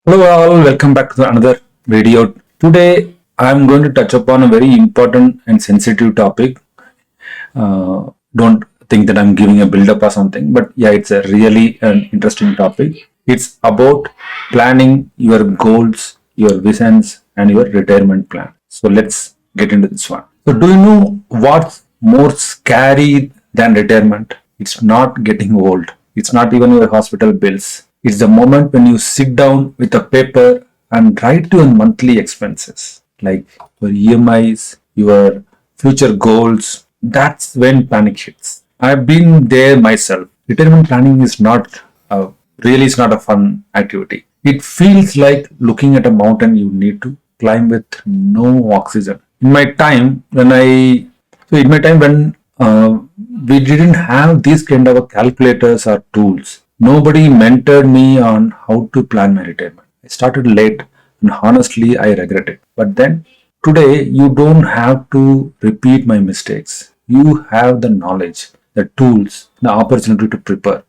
Hello all, welcome back to another video. Today I am going to touch upon a very important and sensitive topic. Don't think that I'm giving a build up or something, but yeah, it's a really an interesting topic. It's about planning your goals, your visions, and your retirement plan. So let's get into this one. So do you know what's more scary than retirement? It's not getting old. It's not even your hospital bills. It's the moment when you sit down with a paper and write your monthly expenses, like your EMIs, your future goals. That's when panic hits. I've been there myself. Retirement planning is not really it's not a fun activity. It feels like looking at a mountain you need to climb with no oxygen. In my time when I so in my time when we didn't have these kind of calculators or tools. Nobody mentored me on how to plan my retirement. I started late and honestly I regret it. But then today you don't have to repeat my mistakes. You have the knowledge, the tools, the opportunity to prepare.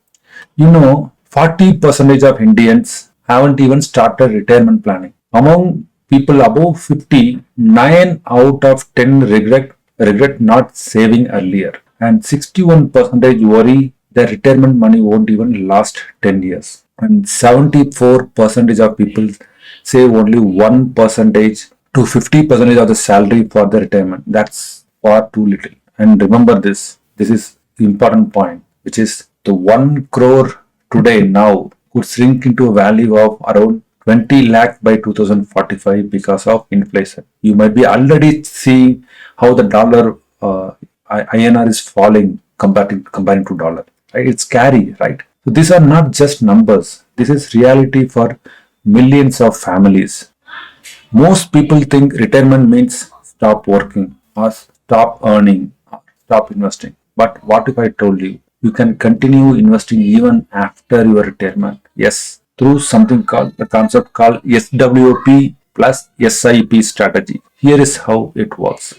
40% of Indians haven't even started retirement planning. Among people above 50, 9 out of 10 regret not saving earlier, and 61% worry their retirement money won't even last 10 years. And 74% of people save only 1% to 50% of the salary for the retirement. That's far too little. And remember this is the important point, which is the 1 crore today now could shrink into a value of around 20 lakh by 2045 because of inflation. You might be already seeing how the dollar INR is falling comparing to dollar. Right? It's scary, right? So these are not just numbers. This is reality for millions of families. Most people think retirement means stop working or stop earning or stop investing. But what if I told you you can continue investing even after your retirement? Yes, through something called the concept called SWP plus SIP strategy. Here is how it works.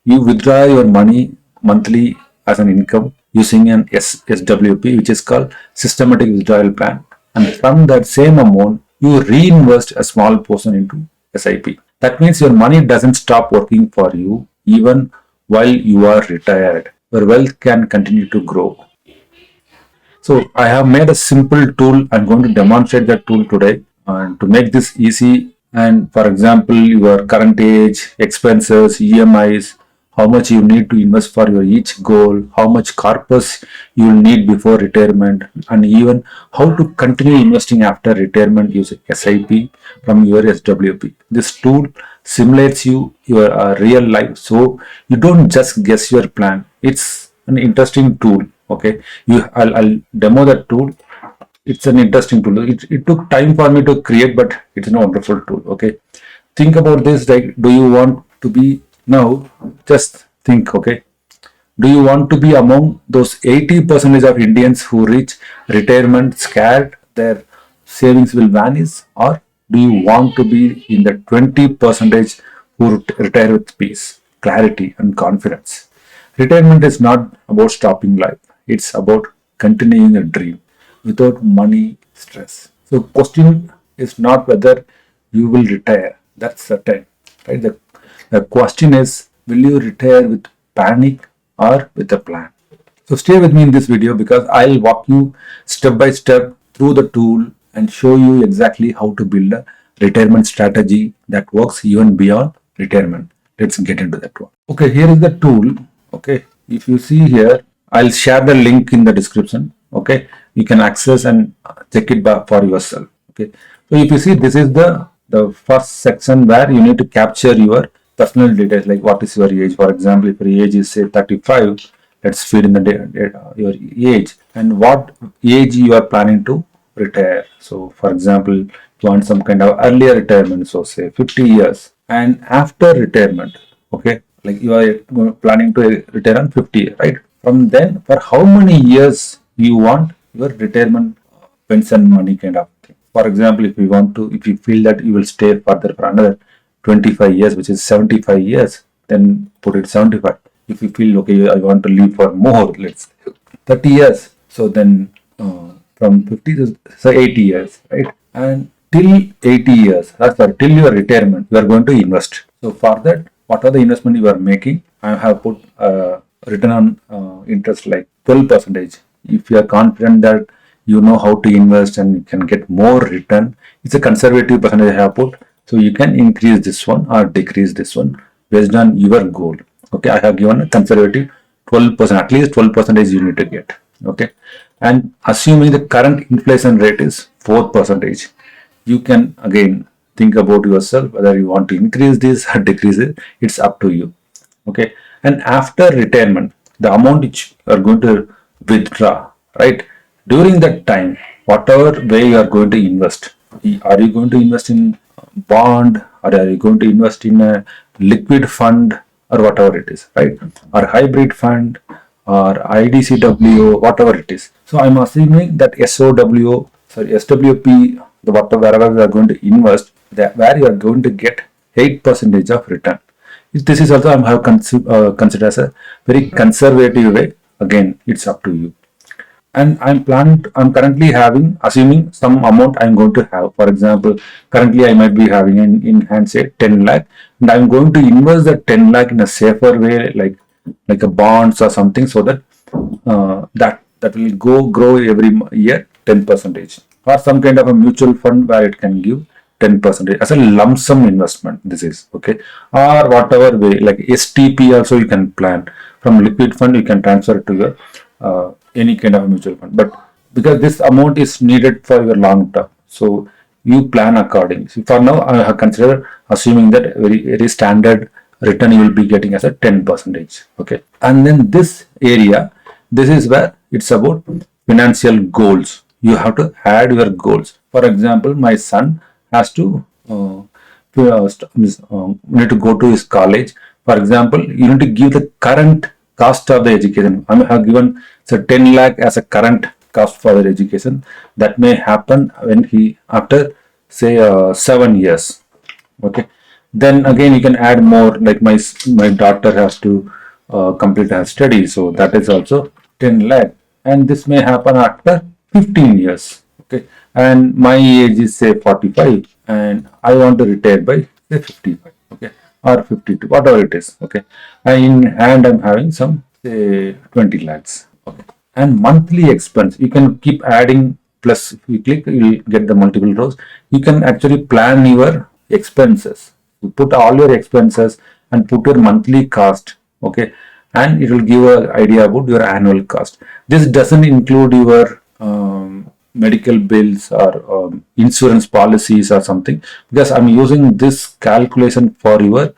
You withdraw your money monthly as an income using an SWP, which is called systematic withdrawal plan. And from that same amount, you reinvest a small portion into SIP. That means your money doesn't stop working for you even while you are retired. Your wealth can continue to grow. So I have made a simple tool. I'm going to demonstrate that tool today. And to make this easy, and for example, your current age, expenses, EMIs, how much you need to invest for your each goal, how much corpus you will need before retirement, and even how to continue investing after retirement using SIP from your SWP. This tool simulates your real life, so you don't just guess your plan. It's an interesting tool. Okay, I'll demo that tool. It's an interesting tool. It took time for me to create, but it's a wonderful tool. Okay, think about this. Like, do you want to be now? Just think. Okay, do you want to be among those 80% of Indians who reach retirement scared their savings will vanish, or do you want to be in the 20% who retire with peace, clarity, and confidence? Retirement is not about stopping life. It's about continuing a dream without money stress. So question is not whether you will retire. That's certain. Right? The question is, will you retire with panic or with a plan? So stay with me in this video because I'll walk you step by step through the tool and show you exactly how to build a retirement strategy that works even beyond retirement. Let's get into that one. Okay, here is the tool. Okay, if you see here, I'll share the link in the description. Okay, you can access and check it back for yourself. Okay, so if you see, this is the first section where you need to capture your personal details, like what is your age. For example, if your age is say 35, let's feed in the data, your age and what age you are planning to retire. So for example, you want some kind of earlier retirement, so say 50 years, and after retirement, okay, like you are planning to retire on 50, right? From then, for how many years you want your retirement pension money kind of thing. For example, if you feel that you will stay further for another 25 years, which is 75 years, then put it 75. If you feel, okay, I want to live for more, let's say 30 years. So then from 50 to say 80 years, right? And till 80 years, sorry, till your retirement, you are going to invest. So for that, what are the investment you are making? I have put return on interest like 12%. If you are confident that you know how to invest and you can get more return, it's a conservative percentage I have put. So you can increase this one or decrease this one based on your goal. Okay, I have given a conservative 12%, at least 12% you need to get. Okay, and assuming the current inflation rate is 4%, you can again think about yourself whether you want to increase this or decrease it. It's up to you. Okay, and after retirement, the amount which you are going to withdraw, right, during that time, whatever way you are going to invest, are you going to invest in bond, or are you going to invest in a liquid fund, or whatever it is, right, or hybrid fund, or IDCWO, whatever it is. So I'm assuming that SWP, the whatever wherever you are going to invest, where you are going to get 8% of return. This is also I have considered as a very conservative way. Again, it's up to you. And I'm currently assuming some amount I'm going to have. For example, currently I might be having in hand, say 10 lakh, and I'm going to invest that 10 lakh in a safer way, like a bonds or something, so that that will grow every year 10%, or some kind of a mutual fund where it can give 10% as a lump sum investment. This is okay, or whatever way, like STP also you can plan. From liquid fund you can transfer it to your any kind of mutual fund, but because this amount is needed for your long term, so you plan accordingly. So for now, I have considered assuming that very standard return you will be getting as a 10%. Okay, and then this area, this is where it's about financial goals. You have to add your goals. For example, my son has to need to go to his college. For example, you need to give the current cost of the education. I have given 10 lakh as a current cost for the education. That may happen when he after say 7 years. Okay, then again you can add more, like my daughter has to complete her studies, so that is also 10 lakh, and this may happen after 15 years. Okay, and my age is say 45 and I want to retire by say 55. Okay, or 52, whatever it is. Okay, and in hand I'm having some say 20 lakhs. Okay, and monthly expense you can keep adding, plus if you click you will get the multiple rows. You can actually plan your expenses. You put all your expenses and put your monthly cost. Okay, and it will give an idea about your annual cost. This doesn't include your medical bills or insurance policies or something, because I'm using this calculation for your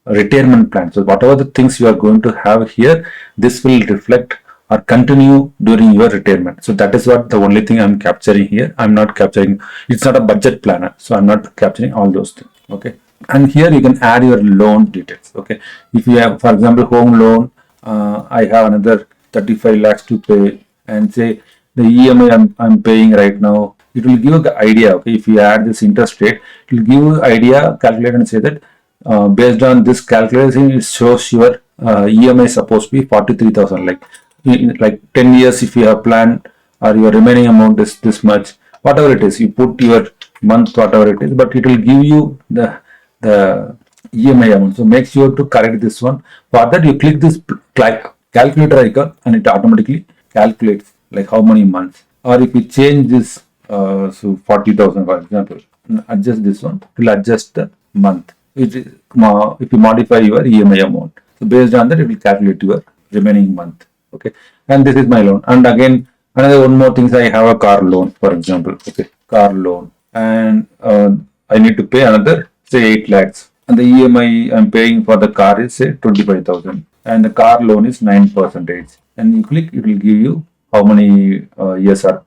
retirement plan. So whatever the things you are going to have here, this will reflect or continue during your retirement. So that is what the only thing I'm capturing here. I'm not capturing, it's not a budget planner, so I'm not capturing all those things. Okay, and here you can add your loan details. Okay, if you have, for example, home loan, I have another 35 lakhs to pay, and say the EMI I'm paying right now, it will give you the idea. Okay, if you add this interest rate, it will give you idea, calculate and say that based on this calculation, it shows your EMI is supposed to be 43,000. Like 10 years, if you have planned, or your remaining amount is this much, whatever it is, you put your month, whatever it is, but it will give you the EMI amount. So make sure to correct this one. For that, you click this calculator icon and it automatically calculates like how many months. Or if you change this so 40,000 for example, adjust this one, it will adjust the month. If you modify your EMI amount, so based on that it will calculate your remaining month. Okay, and this is my loan. And again, another one more thing, I have a car loan, for example. Okay, car loan, and I need to pay another say 8 lakhs, and the EMI I'm paying for the car is say 25,000, and the car loan is 9%. And you click, it will give you how many years are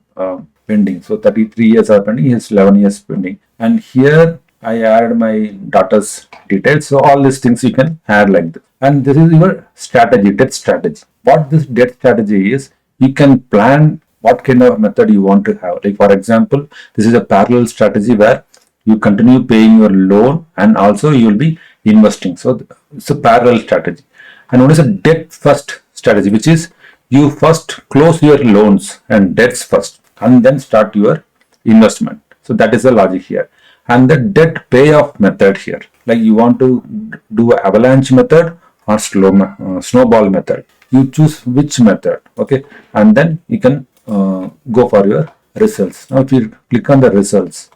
pending. So 33 years are pending, is 11 years pending. And here I add my daughter's details. So all these things you can add like this. And this is your strategy, debt strategy. What this debt strategy is, you can plan what kind of method you want to have. Like for example, this is a parallel strategy where you continue paying your loan and also you will be investing. So it's a parallel strategy. And what is a debt first strategy, which is you first close your loans and debts first and then start your investment. So that is the logic here. and the debt payoff method here. Like you want to do avalanche method or snowball method. You choose which method, okay, and then you can go for your results. Now, if you click on the results,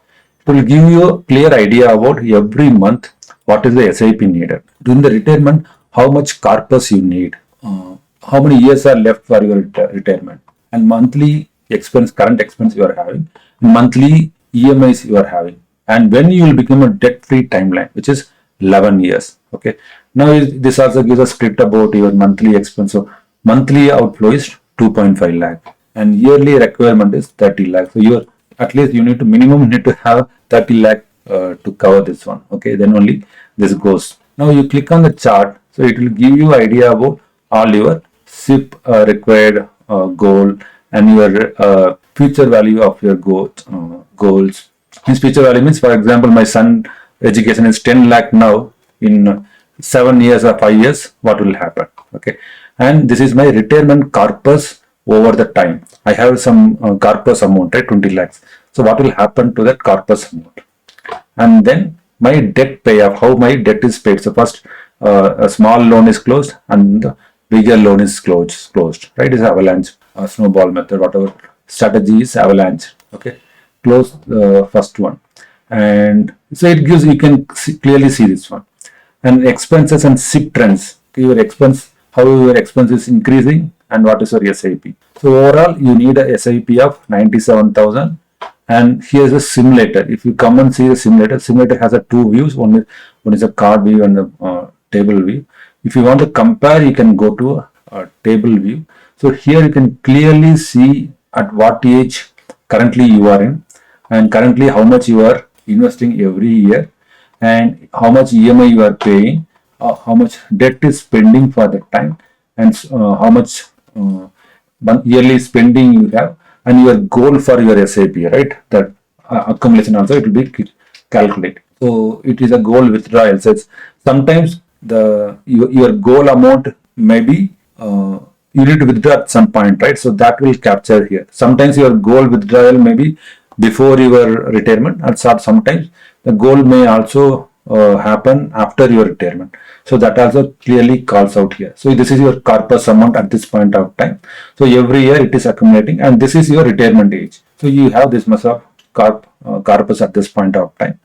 it will give you a clear idea about every month what is the SIP needed. During the retirement, how much corpus you need, how many years are left for your retirement, and monthly expense, current expense you are having, monthly EMIs you are having, and when you will become a debt-free timeline, which is 11 years. Okay. Now this also gives a script about your monthly expense. So monthly outflow is 2.5 lakh and yearly requirement is 30 lakh. So you at least you need to minimum need to have 30 lakh to cover this one. Okay. Then only this goes. Now you click on the chart. So it will give you idea about all your SIP required goal and your future value of your goals. His future value means, for example, my son education is 10 lakh now. In 7 years or 5 years, what will happen? Okay, and this is my retirement corpus over the time. I have some corpus amount, right, 20 lakhs. So what will happen to that corpus amount? And then my debt payoff, how my debt is paid. So first, a small loan is closed and the bigger loan is closed, right? It's avalanche, snowball method, whatever strategy is avalanche. Okay, close the first one, and so it gives, you can clearly see this one, and expenses and SIP trends. Okay, your expense, how your expense is increasing, and what is your SIP. So overall, you need a SIP of 97,000. And here's a simulator. If you come and see the simulator has a two views. One is a card view and the table view. If you want to compare, you can go to a table view. So here you can clearly see at what age currently you are in, and currently how much you are investing every year, and how much EMI you are paying, how much debt is spending for that time, and how much yearly spending you have, and your goal for your SIP, right? That accumulation also it will be calculated. So it is a goal withdrawal. So sometimes your goal amount may be you need to withdraw at some point, right? So that will capture here. Sometimes your goal withdrawal may be before your retirement, and sometimes the goal may also happen after your retirement. So that also clearly calls out here. So this is your corpus amount at this point of time. So every year it is accumulating, and this is your retirement age. So you have this much of corpus at this point of time.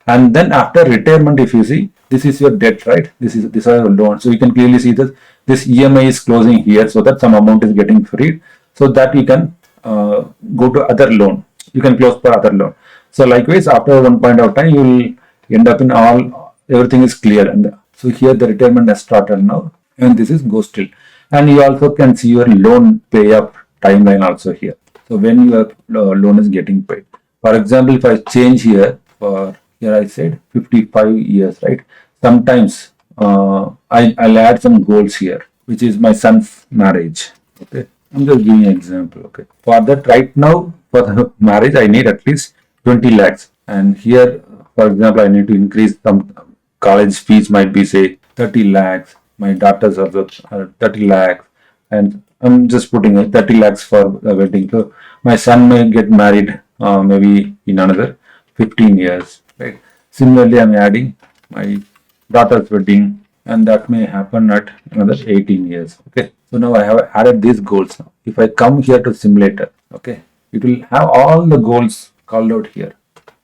And then after retirement, if you see, this is your debt, right? These are your loans. So you can clearly see that this EMI is closing here, so that some amount is getting freed, so that you can go to other loan. You can close for other loan. So likewise, after one point of time, you will end up in everything is clear. And so here the retirement has started now, and this is go still. And you also can see your loan pay up timeline also here. So when your loan is getting paid. For example, if I change here for, here I said 55 years, right? Sometimes I'll add some goals here, which is my son's marriage. Okay, I'm just giving an example. Okay, for that right now, for the marriage, I need at least 20 lakhs. And here, for example, I need to increase some college fees, might be say 30 lakhs. My daughter's also 30 lakhs. And I'm just putting 30 lakhs for the wedding. So my son may get married maybe in another 15 years, right? Similarly, I'm adding my daughter's wedding, and that may happen at another 18 years. Okay, so now I have added these goals. Now if I come here to simulator, okay, it will have all the goals called out here.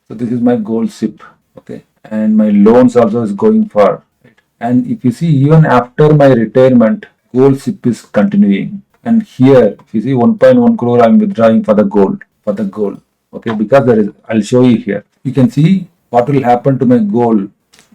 So this is my goal SIP, okay, and my loans also is going for, right? And if you see, even after my retirement, goal SIP is continuing. And here, if you see 1.1 crore, I'm withdrawing for the goal, okay, because there is, I'll show you here. You can see what will happen to my goal.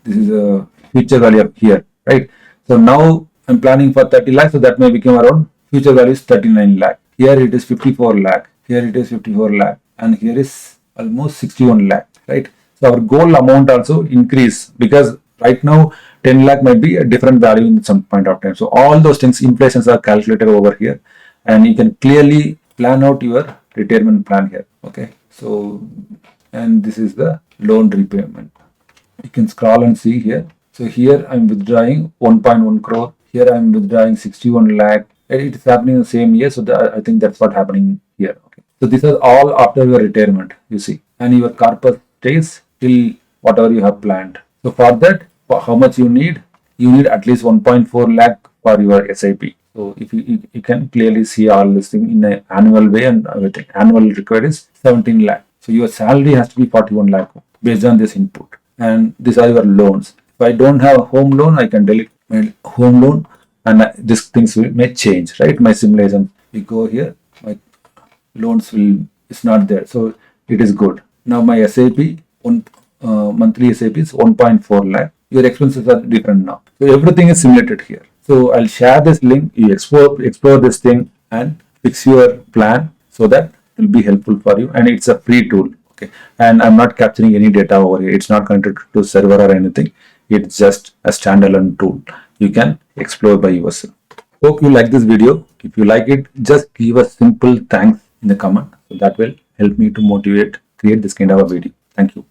This is a future value up here, right? So now I'm planning for 30 lakhs, so that may become around, future value is 39 lakh. Here it is 54 lakh. Here it is 54 lakh. And here is almost 61 lakh, right? So our goal amount also increase, because right now 10 lakh might be a different value in some point of time. So all those things, inflations are calculated over here, and you can clearly plan out your retirement plan here. Okay, so, and this is the loan repayment. You can scroll and see here. So here I'm withdrawing 1.1 crore. Here I'm withdrawing 61 lakh. It is happening in the same year. So I think that's what happening here. Okay. So these are all after your retirement, you see. And your corpus stays till whatever you have planned. So for that, for how much you need at least 1.4 lakh for your SIP. So if you can clearly see all this thing in an annual way, and everything. Annual required is 17 lakh. So your salary has to be 41 lakh based on this input. And these are your loans. If I don't have a home loan, I can delete my home loan, and these things may change, right? My simulation. We go here, my loans is not there, so it is good. Now my SIP monthly SIP is 1.4 lakh. Your expenses are different now, so everything is simulated here. So I'll share this link. You explore this thing and fix your plan, so that it will be helpful for you. And it's a free tool. Okay, and I'm not capturing any data over here. It's not connected to server or anything. It's just a standalone tool. You can explore by yourself. Hope you like this video. If you like it, just give a simple thanks in the comment. So that will help me to create this kind of a video. Thank you.